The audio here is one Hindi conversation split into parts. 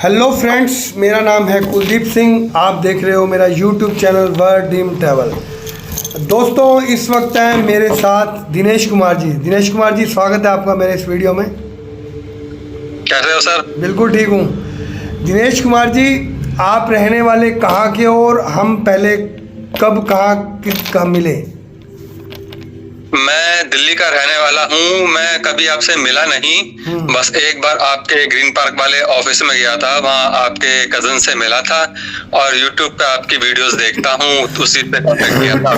हेलो फ्रेंड्स, मेरा नाम है कुलदीप सिंह। आप देख रहे हो मेरा YouTube channel world dream travel. दोस्तों, इस वक्त हैं मेरे साथ दिनेश कुमार जी। दिनेश कुमार जी, स्वागत है आपका मेरे इस वीडियो में। कैसे हो सर? बिल्कुल ठीक हूँ। दिनेश कुमार जी, आप रहने वाले कहाँ के हो और हम पहले कब कहाँ मिले? मैं दिल्ली का रहने वाला हूँ। मैं कभी आपसे मिला नहीं, बस एक बार आपके ग्रीन पार्क वाले ऑफिस में गया था, वहाँ आपके कजन से मिला था और यूट्यूब पे आपकी वीडियोस देखता हूँ, उसी पे कांटेक्ट किया था।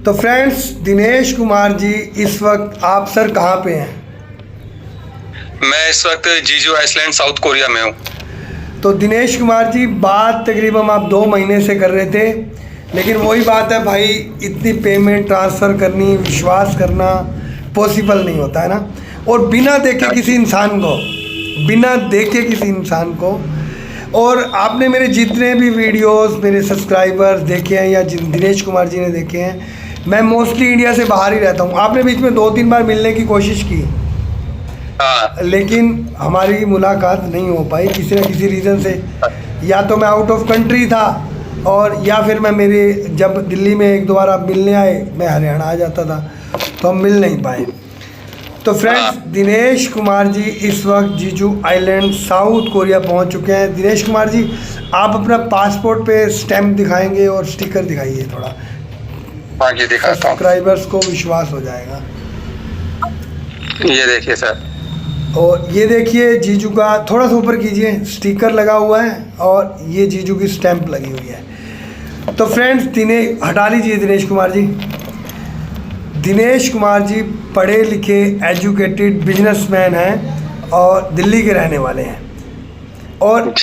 तो फ्रेंड्स, दिनेश कुमार जी इस वक्त आप सर कहाँ पे हैं? मैं इस वक्त जीजू आइसलैंड साउथ कोरिया में हूँ। तो दिनेश कुमार जी, बात तकरीबन आप 2 महीने से कर रहे थे, लेकिन वही बात है भाई, इतनी पेमेंट ट्रांसफ़र करनी, विश्वास करना पॉसिबल नहीं होता है ना। और बिना देखे किसी इंसान को और आपने मेरे जितने भी वीडियोस मेरे सब्सक्राइबर्स देखे हैं या दिनेश कुमार जी ने देखे हैं, मैं मोस्टली इंडिया से बाहर ही रहता हूँ। आपने बीच में 2-3 बार मिलने की कोशिश की, लेकिन हमारी मुलाकात नहीं हो पाई किसी न किसी रीज़न से। या तो मैं आउट ऑफ कंट्री था और या फिर जब दिल्ली में एक दो बार आप मिलने आए, मैं हरियाणा आ जाता था, तो हम मिल नहीं पाए। तो फ्रेंड्स, दिनेश कुमार जी इस वक्त जीजू आइलैंड साउथ कोरिया पहुंच चुके हैं। दिनेश कुमार जी, आप अपना पासपोर्ट पे स्टैम्प दिखाएंगे और स्टिकर दिखाइए थोड़ा। हाँ जी, दिखाता हूँ। सब्सक्राइबर्स को विश्वास हो जाएगा। ये देखिए सर, और ये देखिए जीजू का, थोड़ा सा ऊपर कीजिए, स्टिकर लगा हुआ है और ये जीजू की स्टैंप लगी हुई है। तो फ्रेंड्स, हटा लीजिए दिनेश कुमार जी। दिनेश कुमार जी पढ़े लिखे एजुकेटेड बिजनेसमैन हैं और दिल्ली के रहने वाले हैं। और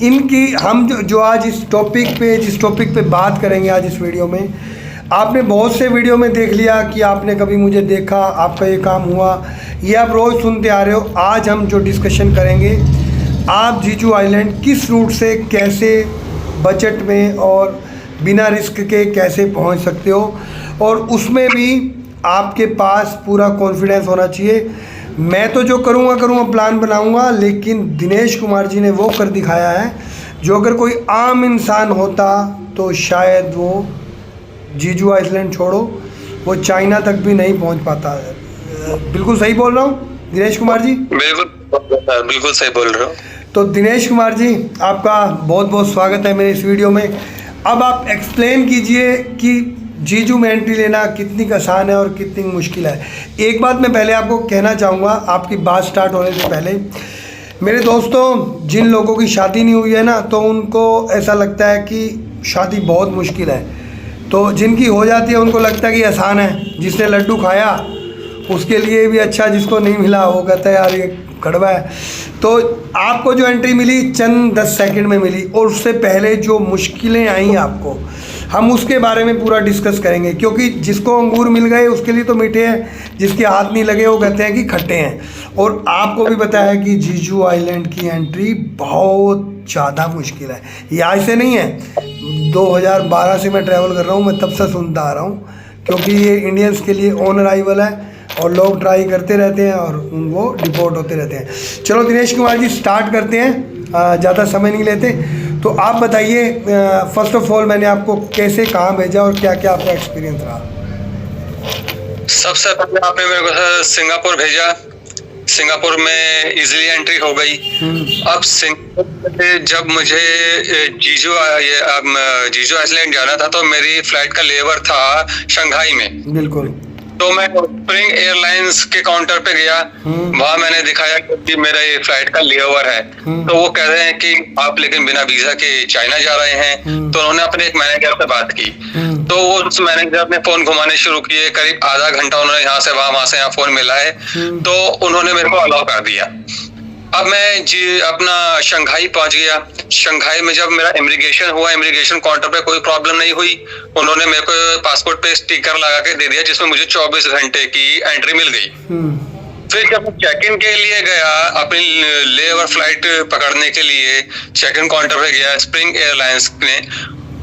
इनकी हम जो आज जिस टॉपिक पे बात करेंगे आज इस वीडियो में, आपने बहुत से वीडियो में देख लिया कि आपने कभी मुझे देखा, आपका ये काम हुआ, ये आप रोज़ सुनते आ रहे हो। आज हम जो डिस्कशन करेंगे, आप जीजू आइलैंड किस रूट से कैसे बजट में और बिना रिस्क के कैसे पहुंच सकते हो, और उसमें भी आपके पास पूरा कॉन्फिडेंस होना चाहिए। मैं तो जो करूँगा प्लान बनाऊँगा, लेकिन दिनेश कुमार जी ने वो कर दिखाया है जो अगर कोई आम इंसान होता तो शायद वो जीजू आइलैंड छोड़ो, वो चाइना तक भी नहीं पहुंच पाता। बिल्कुल सही बोल रहा हूँ दिनेश कुमार जी? बिल्कुल सही बोल रहे हो। तो दिनेश कुमार जी, आपका बहुत बहुत स्वागत है मेरे इस वीडियो में। अब आप एक्सप्लेन कीजिए कि जीजू में एंट्री लेना कितनी आसान है और कितनी मुश्किल है। एक बात मैं पहले आपको कहना चाहूँगा, आपकी बात स्टार्ट होने से पहले, मेरे दोस्तों, जिन लोगों की शादी नहीं हुई है ना, तो उनको ऐसा लगता है कि शादी बहुत मुश्किल है। तो जिनकी हो जाती है उनको लगता है कि आसान है। जिसने लड्डू खाया उसके लिए भी अच्छा, जिसको नहीं मिला वो कहता है यार ये कड़वा है। तो आपको जो एंट्री मिली चंद 10 सेकंड में मिली, और उससे पहले जो मुश्किलें आई आपको, हम उसके बारे में पूरा डिस्कस करेंगे। क्योंकि जिसको अंगूर मिल गए उसके लिए तो मीठे हैं, जिसके हाथ नहीं लगे वो कहते हैं कि खट्टे हैं। और आपको भी पता है कि जीजू आइलैंड की एंट्री बहुत ज़्यादा मुश्किल है। ये आज से नहीं है, 2012 से मैं ट्रैवल कर रहा हूँ, मैं तब से सुनता आ रहा हूँ। क्योंकि ये इंडियंस के लिए ऑन अराइवल है और लोग ट्राई करते रहते हैं और वो डिपोर्ट होते रहते हैं। चलो दिनेश कुमार जी, स्टार्ट करते हैं, ज़्यादा समय नहीं लेते। तो आप बताइए, फर्स्ट ऑफ ऑल मैंने आपको कैसे, कहाँ भेजा और क्या क्या आपका एक्सपीरियंस रहा? सबसे पहले आपने मेरे को सिंगापुर भेजा। सिंगापुर में इजीली एंट्री हो गई। अब सिंगापुर जब मुझे जीजू आइसलैंड जाना था, तो मेरी फ्लाइट का लेवर था शंघाई में। बिल्कुल। तो मैं स्प्रिंग एयरलाइंस के काउंटर पे गया, वहां मैंने दिखाया कि मेरा ये फ्लाइट का लेओवर है। तो वो कह रहे हैं कि आप लेकिन बिना वीजा के चाइना जा रहे हैं। तो उन्होंने अपने एक मैनेजर से बात की, तो वो उस मैनेजर ने फोन घुमाने शुरू किए। करीब आधा घंटा उन्होंने यहाँ से वहां फोन मिलाए, तो उन्होंने मेरे को अलाउ कर दिया। अब मैं अपना शंघाई पहुंच गया। शंघाई में जब मेरा इमिग्रेशन हुआ, इमिग्रेशन काउंटर पे कोई प्रॉब्लम नहीं हुई। उन्होंने मेरे को पासपोर्ट पे स्टिकर लगा के दे दिया, जिसमें मुझे 24 घंटे की एंट्री मिल गई। फिर जब मैं चेक इन के लिए गया, अपनी लेओवर फ्लाइट पकड़ने के लिए चेक इन काउंटर पे गया स्प्रिंग एयरलाइंस ने,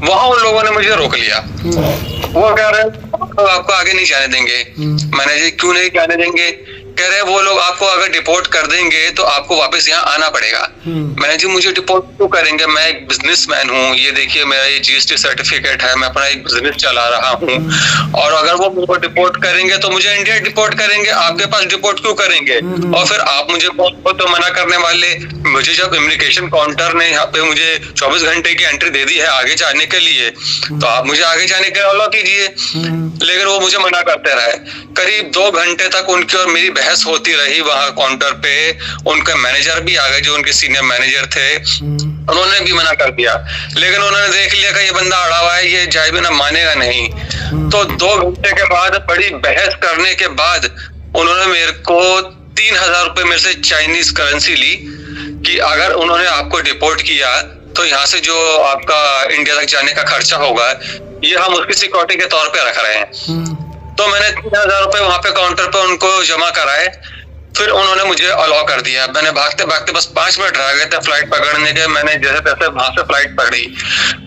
वहां उन लोगों ने मुझे रोक लिया। वो कह रहे हैं आपको आगे नहीं जाने देंगे। मैंने जी क्यों नहीं जाने देंगे? कह रहे हैं वो लोग आपको अगर डिपोर्ट कर देंगे तो आपको वापस यहाँ आना पड़ेगा। मैंने जी मुझे डिपोर्ट क्यों करेंगे, मैं एक बिजनेसमैन हूँ, ये देखिए मेरा ये जीएसटी सर्टिफिकेट है, मैं अपना एक बिजनेस चला रहा हूँ, और अगर वो मुझे डिपोर्ट करेंगे तो मुझे इंडिया डिपोर्ट करेंगे, आपके पास डिपोर्ट क्यों करेंगे? और फिर आप मुझे तो मना करने वाले, मुझे जब इमिग्रेशन काउंटर ने यहाँ पे मुझे 24 घंटे की एंट्री दे दी है आगे जाने के लिए, तो आप मुझे आगे जाने के लिए अलाउ कीजिए, लेकिन वो मुझे मना करते रहे। करीब 2 घंटे तक उनकी और मेरी बहस होती रही वहां काउंटर पे। उनके मैनेजर भी आ गए, जो उनके सीनियर मैनेजर थे, उन्होंने भी मना कर दिया, लेकिन उन्होंने देख लिया कि ये बंदा अड़ा हुआ है, ये जाए बिना मानेगा नहीं। तो 2 घंटे के बाद बड़ी बहस करने के बाद उन्होंने मेरे को 3000 रुपए मेरे से चाइनीज करेंसी ली कि अगर उन्होंने आपको डिपोर्ट किया तो यहाँ से जो आपका इंडिया तक जाने का खर्चा होगा ये हम उसकी सिक्योरिटी के तौर पे रख रहे हैं। तो मैंने 3000 रुपए वहां पे काउंटर पे उनको जमा कराए, फिर उन्होंने मुझे अलाउ कर दिया। मैंने भागते भागते बस 5 मिनट रह गए थे फ्लाइट पकड़ने के, मैंने जैसे तैसे वहां से फ्लाइट पकड़ी।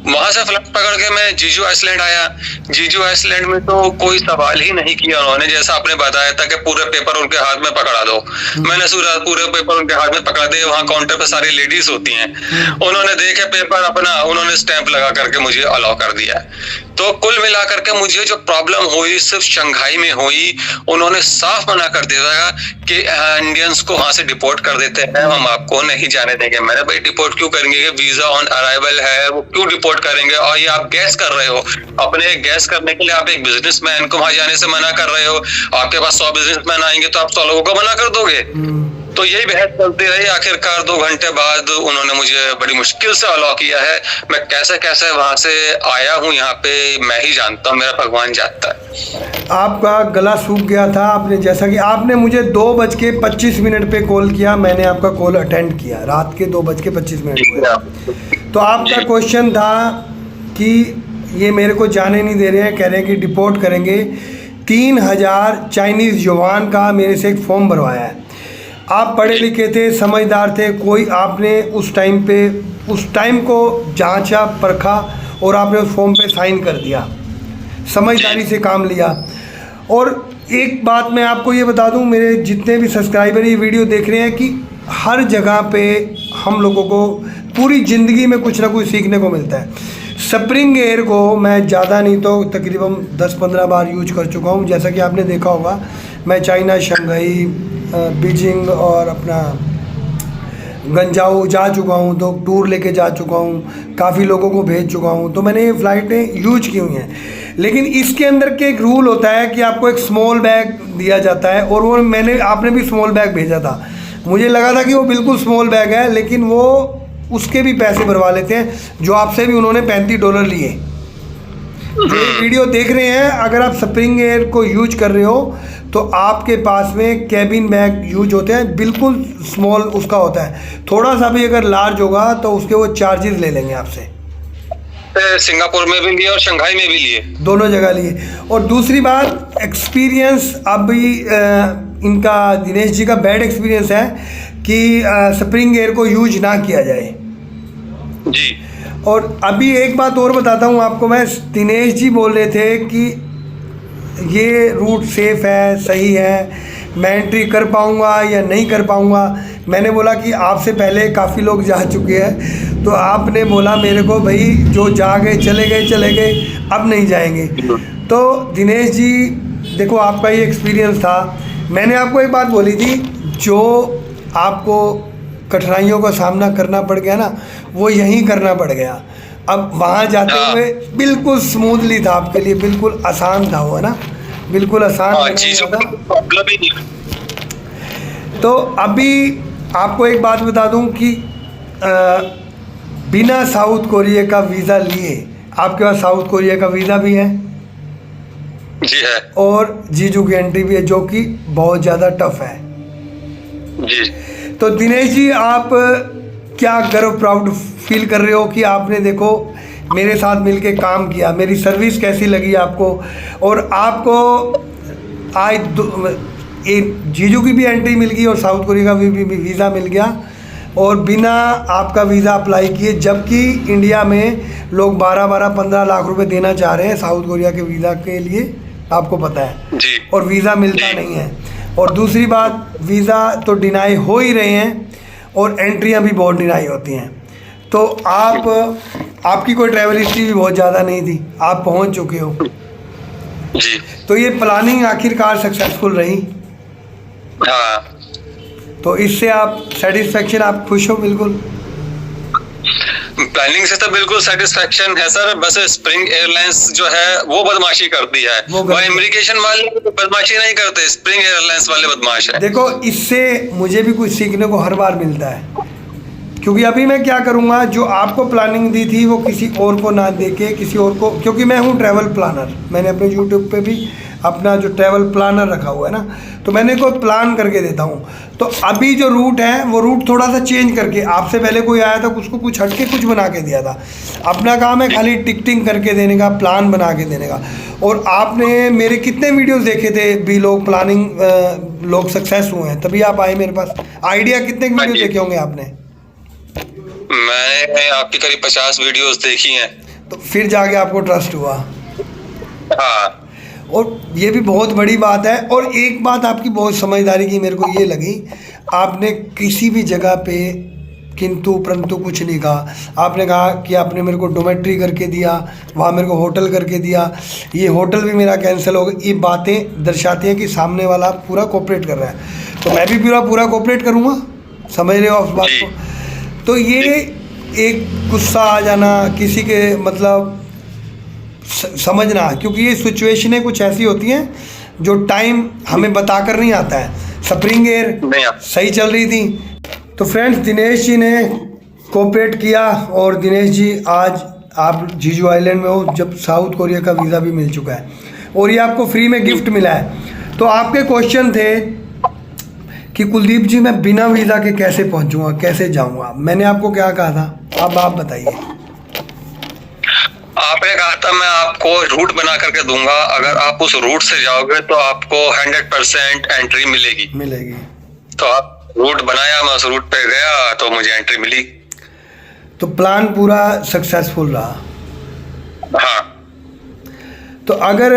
वहां से फ्लाइट पकड़ के मैं जीजू आइसलैंड आया। जीजू आइसलैंड में तो कोई सवाल ही नहीं किया उन्होंने, जैसा आपने बताया था कि पूरे पेपर उनके हाथ में पकड़ा दो। मैंने पूरे पेपर उनके हाथ में पकड़ा दिए। वहां काउंटर पे सारी लेडीज होती हैं, उन्होंने देखे पेपर अपना, उन्होंने स्टैंप लगा करके मुझे अलाउ कर दिया। तो कुल मिलाकर के मुझे जो प्रॉब्लम हुई सिर्फ शंघाई में हुई। उन्होंने साफ मना कर दिया कि इंडियंस को वहां से डिपोर्ट कर देते हैं, हम आपको नहीं जाने देंगे। मैंने भाई डिपोर्ट क्यों करेंगे, वीजा ऑन अराइवल है, वो क्यों डिपोर्ट करेंगे? और ये आप गैस कर रहे हो, अपने गैस करने के लिए आप एक बिजनेसमैन को वहां जाने से मना कर रहे हो। आपके पास 100 बिजनेसमैन आएंगे तो आप 100 लोगों को मना कर दोगे? तो यही बहस चलती रही। आखिरकार 2 घंटे बाद उन्होंने मुझे बड़ी मुश्किल से अलाउ किया है। मैं कैसे कैसे वहां से आया हूँ यहाँ पे मैं ही जानता हूँ, मेरा भगवान जानता है। आपका गला सूख गया था, आपने जैसा कि आपने मुझे 2:25 पे कॉल किया, मैंने आपका कॉल अटेंड किया रात के 2:25 को। तो आपका क्वेश्चन था कि ये मेरे को जाने नहीं दे रहे हैं, कह रहे हैं कि डिपोर्ट करेंगे। 3000 चाइनीज़ युआन का मेरे से एक फॉर्म भरवाया है। आप पढ़े लिखे थे, समझदार थे, कोई आपने उस टाइम को जांचा परखा और आपने उस फॉर्म पे साइन कर दिया, समझदारी से काम लिया। और एक बात मैं आपको ये बता दूं, मेरे जितने भी सब्सक्राइबर ये वीडियो देख रहे हैं, कि हर जगह पे हम लोगों को पूरी ज़िंदगी में कुछ ना कुछ सीखने को मिलता है। स्प्रिंग एयर को मैं ज़्यादा नहीं तो तकरीबन 10-15 बार यूज कर चुका हूँ। जैसा कि आपने देखा होगा, मैं चाइना, शंघाई, बीजिंग और अपना गंजाऊ जा चुका हूँ, तो टूर लेके जा चुका हूँ, काफ़ी लोगों को भेज चुका हूँ, तो मैंने ये फ़्लाइटें यूज की हुई हैं। लेकिन इसके अंदर के एक रूल होता है कि आपको एक स्मॉल बैग दिया जाता है, और वो आपने भी स्मॉल बैग भेजा था। मुझे लगा था कि वो बिल्कुल स्मॉल बैग है, लेकिन वो उसके भी पैसे भरवा लेते हैं, जो आपसे भी उन्होंने $35 लिए। जो वीडियो देख रहे हैं, अगर आप स्प्रिंग एयर को यूज कर रहे हो तो आपके पास में कैबिन बैग यूज होते हैं, बिल्कुल स्मॉल उसका होता है। थोड़ा सा भी अगर लार्ज होगा तो उसके वो चार्जेस ले लेंगे आपसे। सिंगापुर में भी लिए और शंघाई में भी लिए, दोनों जगह लिए। और दूसरी बात, एक्सपीरियंस अभी इनका दिनेश जी का बैड एक्सपीरियंस है कि स्प्रिंग एयर को यूज ना किया जाए जी। और अभी एक बात और बताता हूँ आपको, मैं दिनेश जी बोल रहे थे कि ये रूट सेफ़ है, सही है, मैं एंट्री कर पाऊँगा या नहीं कर पाऊँगा। मैंने बोला कि आपसे पहले काफ़ी लोग जा चुके हैं, तो आपने बोला मेरे को, भाई जो जा गए चले गए, अब नहीं जाएंगे। तो दिनेश जी देखो, आपका ये एक्सपीरियंस था। मैंने आपको एक बात बोली थी, जो आपको कठिनाइयों का सामना करना पड़ गया ना, वो यहीं करना पड़ गया। अब वहाँ जाते हुए बिल्कुल स्मूथली था आपके लिए, बिल्कुल आसान था वो, है ना, बिल्कुल आसान था। तो अभी आपको एक बात बता दूं कि बिना साउथ कोरिया का वीज़ा लिए आपके पास साउथ कोरिया का वीज़ा भी है जी, है, और जीजू की एंट्री भी है, जो कि बहुत ज़्यादा टफ है जी। तो दिनेश जी, आप क्या गर्व प्राउड फील कर रहे हो कि आपने देखो मेरे साथ मिलके काम किया, मेरी सर्विस कैसी लगी आपको? और आपको आज जीजू की भी एंट्री मिल गई और साउथ कोरिया का भी वीज़ा मिल गया, और बिना आपका वीज़ा अप्लाई किए, जबकि इंडिया में लोग 12-15 लाख रुपए देना चाह रहे हैं साउथ कोरिया के वीज़ा के लिए, आपको पता है जी। और वीज़ा मिलता नहीं है। और दूसरी बात, वीज़ा तो डिनाई हो ही रहे हैं और एंट्रियां भी बहुत डिनाई होती हैं। तो आपकी कोई ट्रैवल हिस्ट्री भी बहुत ज़्यादा नहीं थी, आप पहुंच चुके हो जी। तो ये प्लानिंग आखिरकार सक्सेसफुल रही। हाँ, तो इससे आप सेटिस्फेक्शन, आप खुश हो बिल्कुल? प्लानिंग से तो बिल्कुल सेटिस्फेक्शन है सर। बस स्प्रिंग एयरलाइंस जो है वो बदमाशी करती है, वो इमिग्रेशन वाले बदमाशी नहीं करते, स्प्रिंग एयरलाइंस वाले बदमाश है। देखो, इससे मुझे भी कुछ सीखने को हर बार मिलता है, क्योंकि अभी मैं क्या करूँगा, जो आपको प्लानिंग दी थी वो किसी और को ना दे के किसी और को, क्योंकि मैं हूँ ट्रैवल प्लानर, मैंने अपने यूट्यूब पे भी अपना जो ट्रैवल प्लानर रखा हुआ है ना, तो मैंने को प्लान करके देता हूँ। तो अभी जो रूट है वो रूट थोड़ा सा चेंज करके, आपसे पहले कोई आया था उसको कुछ हटके कुछ बना के दिया था। अपना काम है खाली टिकटिंग करके देने का, प्लान बना के देने का। और आपने मेरे कितने वीडियोस देखे थे भी, लोग प्लानिंग लोग सक्सेस हुए हैं, तभी आप आए मेरे पास। आइडिया कितने वीडियो देखे होंगे आपने? मैंने आपकी करीब 50 वीडियोस देखी हैं। तो फिर जाके आपको ट्रस्ट हुआ। हाँ, और ये भी बहुत बड़ी बात है। और एक बात आपकी बहुत समझदारी की मेरे को ये लगी, आपने किसी भी जगह पे किंतु परंतु कुछ नहीं कहा। आपने कहा कि आपने मेरे को डोमेट्री करके दिया, वहाँ मेरे को होटल करके दिया, ये होटल भी मेरा कैंसिल हो गया। ये बातें दर्शाती हैं कि सामने वाला पूरा कोऑपरेट कर रहा है, तो मैं भी पूरा कोऑपरेट करूँगा। समझ रहे हो आप बात को? तो ये एक गुस्सा आ जाना किसी के, मतलब समझना, क्योंकि ये सिचुएशनें कुछ ऐसी होती हैं जो टाइम हमें बताकर नहीं आता है। स्प्रिंग एयर सही चल रही थी। तो फ्रेंड्स, दिनेश जी ने कोऑपरेट किया और दिनेश जी आज आप जीजू आइलैंड में हो, जब साउथ कोरिया का वीज़ा भी मिल चुका है और ये आपको फ्री में गिफ्ट मिला है। तो आपके क्वेश्चन थे कि कुलदीप जी मैं बिना वीज़ा के कैसे पहुंचूंगा, कैसे जाऊंगा? मैंने आपको क्या कहा था, अब आप बताइए। आपने कहा था मैं आपको रूट बना करके दूंगा, अगर आप उस रूट से जाओगे तो आपको 100% एंट्री मिलेगी। तो आप रूट बनाया, मैं उस रूट पे गया तो मुझे एंट्री मिली। तो प्लान पूरा सक्सेसफुल रहा। हाँ। तो अगर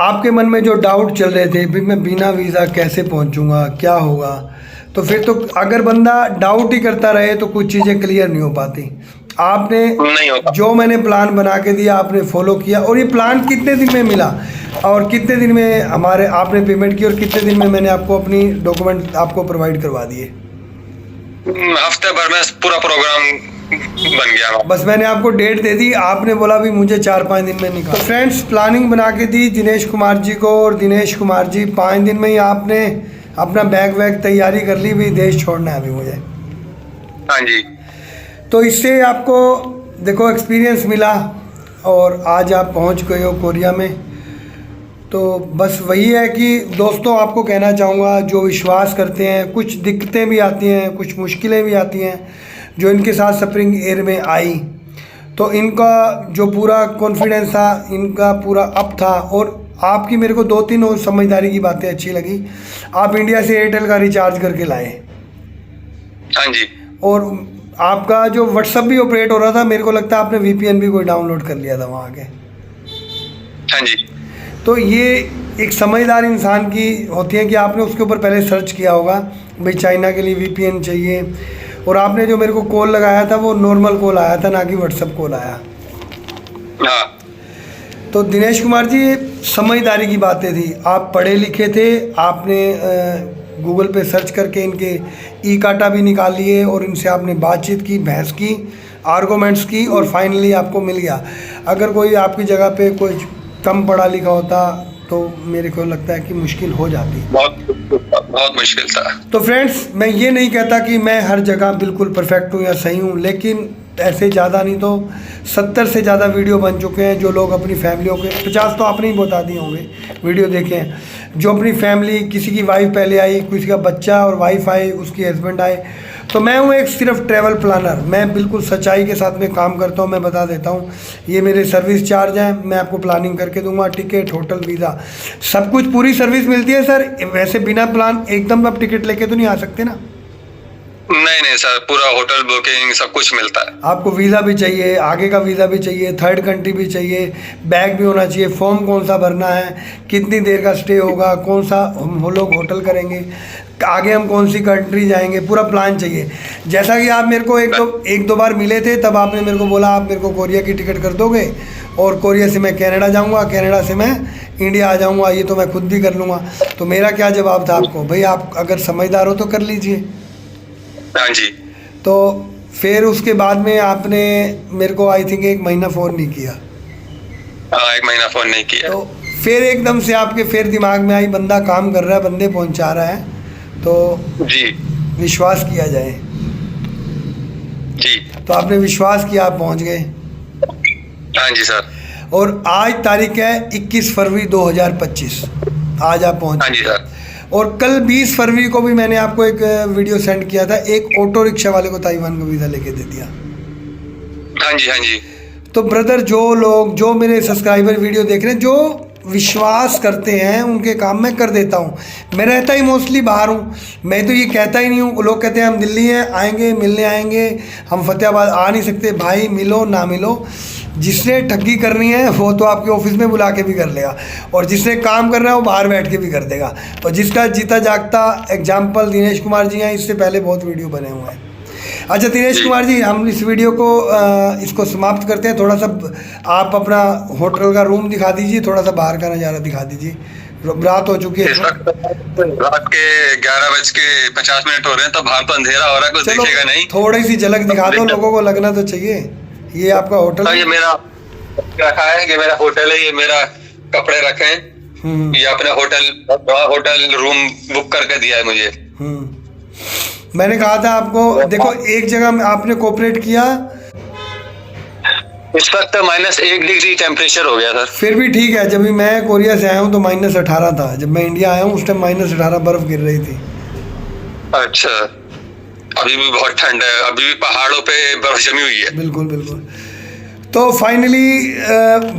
आपके मन में जो डाउट चल रहे थे भी मैं बिना वीज़ा कैसे पहुंचूंगा, क्या होगा, तो फिर तो अगर बंदा डाउट ही करता रहे तो कुछ चीज़ें क्लियर नहीं हो पाती। आपने जो मैंने प्लान बना के दिया आपने फॉलो किया। और ये प्लान कितने दिन में मिला और कितने दिन में हमारे आपने पेमेंट की और कितने दिन में मैंने आपको अपनी डॉक्यूमेंट आपको प्रोवाइड करवा दिए? हफ्ते भर में पूरा प्रोग्राम बन गया। बस मैंने आपको डेट दे दी, आपने बोला भी मुझे 4-5 दिन में निकाल। तो फ्रेंड्स, प्लानिंग बना के दी दिनेश कुमार जी को और दिनेश कुमार जी 5 दिन में ही आपने अपना बैग वैग तैयारी कर ली भी, देश छोड़ना है अभी मुझे। हाँ जी। तो इससे आपको देखो एक्सपीरियंस मिला और आज आप पहुंच गए हो कोरिया में। तो बस वही है कि दोस्तों, आपको कहना चाहूँगा जो विश्वास करते हैं, कुछ दिक्कतें भी आती हैं, कुछ मुश्किलें भी आती हैं जो इनके साथ स्प्रिंग एयर में आई, तो इनका जो पूरा कॉन्फिडेंस था, इनका पूरा अप था। और आपकी मेरे को 2-3 और समझदारी की बातें अच्छी लगी। आप इंडिया से एयरटेल का रिचार्ज करके लाए। हाँ जी। और आपका जो व्हाट्सअप भी ऑपरेट हो रहा था, मेरे को लगता है आपने VPN भी कोई डाउनलोड कर लिया था वहाँ के। हाँ जी। तो ये एक समझदार इंसान की होती है कि आपने उसके ऊपर पहले सर्च किया होगा भाई चाइना के लिए VPN चाहिए। और आपने जो मेरे को कॉल लगाया था वो नॉर्मल कॉल आया था, ना कि व्हाट्सअप कॉल आया। हाँ। तो दिनेश कुमार जी, समझदारी की बातें थी। आप पढ़े लिखे थे, आपने गूगल पे सर्च करके इनके ई काटा भी निकाल लिए और इनसे आपने बातचीत की, बहस की, आर्गूमेंट्स की और फाइनली आपको मिल गया। अगर कोई आपकी जगह पे कोई कम पढ़ा लिखा होता तो मेरे को लगता है कि मुश्किल हो जाती। बहुत मुश्किल था। तो फ्रेंड्स, मैं ये नहीं कहता कि मैं हर जगह बिल्कुल परफेक्ट हूँ या सही हूँ, लेकिन ऐसे ज़्यादा नहीं तो 70 से ज़्यादा वीडियो बन चुके हैं जो लोग अपनी फैमिलियों के, 50 तो आपने ही बता दिए होंगे वीडियो देखे हैं, जो अपनी फैमिली, किसी की वाइफ पहले आई, किसी का बच्चा और वाइफ आई, उसकी हस्बैंड आए। तो मैं हूँ एक सिर्फ ट्रैवल प्लानर, मैं बिल्कुल सच्चाई के साथ में काम करता हूँ। मैं बता देता हूँ ये मेरे सर्विस चार्ज हैं, मैं आपको प्लानिंग करके दूंगा, टिकट, होटल, वीज़ा, सब कुछ पूरी सर्विस मिलती है सर। वैसे बिना प्लान एकदम आप टिकट लेके तो नहीं आ सकते ना। नहीं नहीं सर, पूरा होटल बुकिंग सब कुछ मिलता है। आपको वीज़ा भी चाहिए, आगे का वीज़ा भी चाहिए, थर्ड कंट्री भी चाहिए, बैग भी होना चाहिए, फॉर्म कौन सा भरना है, कितनी देर का स्टे होगा, कौन सा हम लोग होटल करेंगे, आगे हम कौन सी कंट्री जाएंगे, पूरा प्लान चाहिए। जैसा कि आप मेरे को एक दो बार मिले थे, तब आपने मेरे को बोला आप मेरे को कोरिया की टिकट कर दोगे और कोरिया से मैं कनाडा जाऊँगा, कनाडा से मैं इंडिया आ जाऊँगा, ये तो मैं खुद भी कर लूँगा। तो मेरा क्या जवाब था आपको, भाई आप अगर समझदार हो तो कर लीजिए। हाँ जी। तो फिर उसके बाद में आपने मेरे को आई थिंक 1 महीना फ़ोन नहीं किया। हाँ, 1 महीना फ़ोन नहीं किया। तो फिर एकदम से आपके फिर दिमाग में आई बंदा काम कर रहा है, बंदे पहुंचा रहा है, तो जी विश्वास किया जाए। जी। तो आपने विश्वास किया, आप पहुंच गए। हाँ जी सर। और आज तारीख है 21 फरवरी 2025, आज आप पहुंच। हाँ जी सर। और कल 20 फरवरी को भी मैंने आपको एक वीडियो सेंड किया था, एक ऑटो रिक्शा वाले को ताइवान का वीज़ा लेके दे दिया। हाँ जी हाँ जी। तो ब्रदर, जो मेरे सब्सक्राइबर वीडियो देख रहे हैं, जो विश्वास करते हैं उनके काम मैं कर देता हूँ। मैं रहता ही मोस्टली बाहर हूँ, मैं तो ये कहता ही नहीं हूँ। लोग कहते हैं हम दिल्ली हैं, आएंगे मिलने आएंगे, हम फतेहाबाद आ नहीं सकते। भाई मिलो ना मिलो, जिसने ठगी करनी है वो तो आपके ऑफिस में बुला के भी कर लेगा, और जिसने काम करना है वो बाहर बैठ के भी कर देगा। और जिसका जीता जागता एग्जाम्पल दिनेश कुमार जी हैं, इससे पहले बहुत वीडियो बने हुए हैं। अच्छा दिनेश कुमार जी, हम इस वीडियो को इसको समाप्त करते हैं। थोड़ा सा आप अपना होटल का रूम दिखा दीजिए, थोड़ा सा बाहर का नज़ारा दिखा दीजिए। रात हो चुकी है, रात के 11:50 हो रहे हैं, तो बाहर तो अंधेरा हो रहा है, कुछ दिखेगा नहीं। थोड़ी सी झलक दिखा दो, लोगों को लगना तो चाहिए। ये आपका होटल है? ये मेरा रखा है कि मेरा होटल है, ये मेरा कपड़े रखे हैं, ये अपने होटल रूम बुक करके दिया है मुझे। मैंने कहा था आपको, देखो एक जगह में आपने कोऑपरेट किया। इस वक्त -1 डिग्री टेम्परेचर हो गया सर। फिर भी ठीक है, जब भी मैं कोरिया से आया हूँ तो -18 था। जब मैं इंडिया आया हूँ उस टाइम -18 बर्फ गिर रही थी। अच्छा, अभी भी बहुत ठंड है, अभी भी पहाड़ों पे बर्फ जमी हुई है। बिल्कुल बिल्कुल। तो फाइनली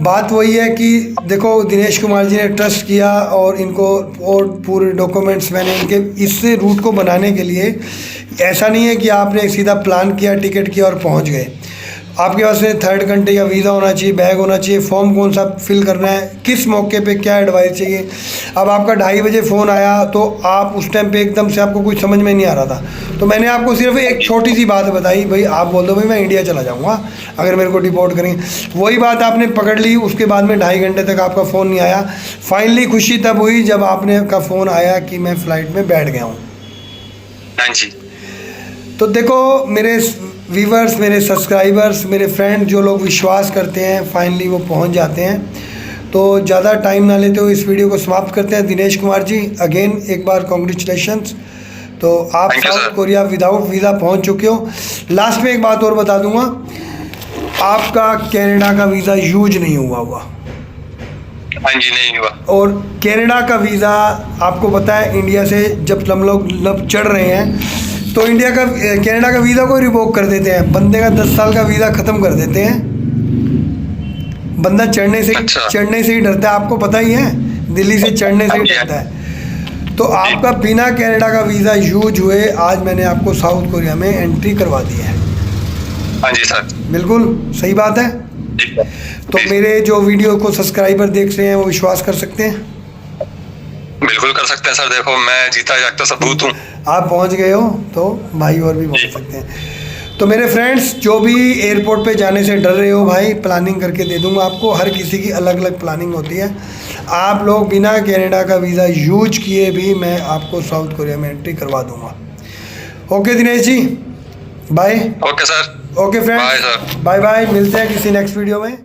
बात वही है कि देखो दिनेश कुमार जी ने ट्रस्ट किया, और इनको और पूरे डॉक्यूमेंट्स मैंने इनके इस रूट को बनाने के लिए, ऐसा नहीं है कि आपने सीधा प्लान किया, टिकट किया और पहुंच गए। आपके पास में थर्ड कंट्री का वीज़ा होना चाहिए, बैग होना चाहिए, फॉर्म कौन सा फिल करना है, किस मौके पे क्या एडवाइस चाहिए। अब आपका 2:30 बजे फ़ोन आया, तो आप उस टाइम पे एकदम से आपको कुछ समझ में नहीं आ रहा था। तो मैंने आपको सिर्फ एक छोटी सी बात बताई, भाई आप बोल दो भाई मैं इंडिया चला जाऊँगा अगर मेरे को डिपोर्ट करेंगे। वही बात आपने पकड़ ली। उसके बाद में 2.5 घंटे तक आपका फ़ोन नहीं आया। फाइनली खुशी तब हुई जब आपने का फ़ोन आया कि मैं फ़्लाइट में बैठ गया हूँ। हाँ जी। तो देखो मेरे व्यूवर्स, मेरे सब्सक्राइबर्स, मेरे फ्रेंड, जो लोग विश्वास करते हैं फाइनली वो पहुंच जाते हैं। तो ज़्यादा टाइम ना लेते हुए इस वीडियो को समाप्त करते हैं। दिनेश कुमार जी, अगेन एक बार कॉन्ग्रेचुलेशंस। तो आप साउथ कोरिया विदाउट वीज़ा पहुंच चुके हो। लास्ट में एक बात और बता दूंगा, आपका कनाडा का वीज़ा यूज नहीं हुआ। हाँ जी, नहीं हुआ। और कनाडा का वीज़ा आपको पता है, इंडिया से जब हम लोग चढ़ रहे हैं तो कनाडा का वीज़ा को रिवोक कर देते हैं। बंदे का 10 साल का वीज़ा ख़त्म कर देते हैं। बंदा चढ़ने से ही डरता है, आपको पता ही है, दिल्ली से चढ़ने से ही डरता है। तो आपका बिना कनाडा का वीज़ा यूज हुए आज मैंने आपको साउथ कोरिया में एंट्री करवा दी है। हाँ जी सर, बिल्कुल सही बात है। तो मेरे जो वीडियो को सब्सक्राइबर देख रहे हैं वो विश्वास कर सकते हैं? बिल्कुल कर सकते हैं सर। देखो मैं जीता जागता सबूत हूँ। आप पहुंच गए हो तो भाई और भी पहुंच सकते हैं। तो मेरे फ्रेंड्स, जो भी एयरपोर्ट पे जाने से डर रहे हो भाई, प्लानिंग करके दे दूंगा आपको। हर किसी की अलग अलग प्लानिंग होती है। आप लोग बिना कनाडा का वीज़ा यूज किए भी मैं आपको साउथ कोरिया में एंट्री करवा दूंगा। Okay Dinesh ji, bye. Okay sir. Okay friends, bye bye. मिलते हैं किसी नेक्स्ट वीडियो में।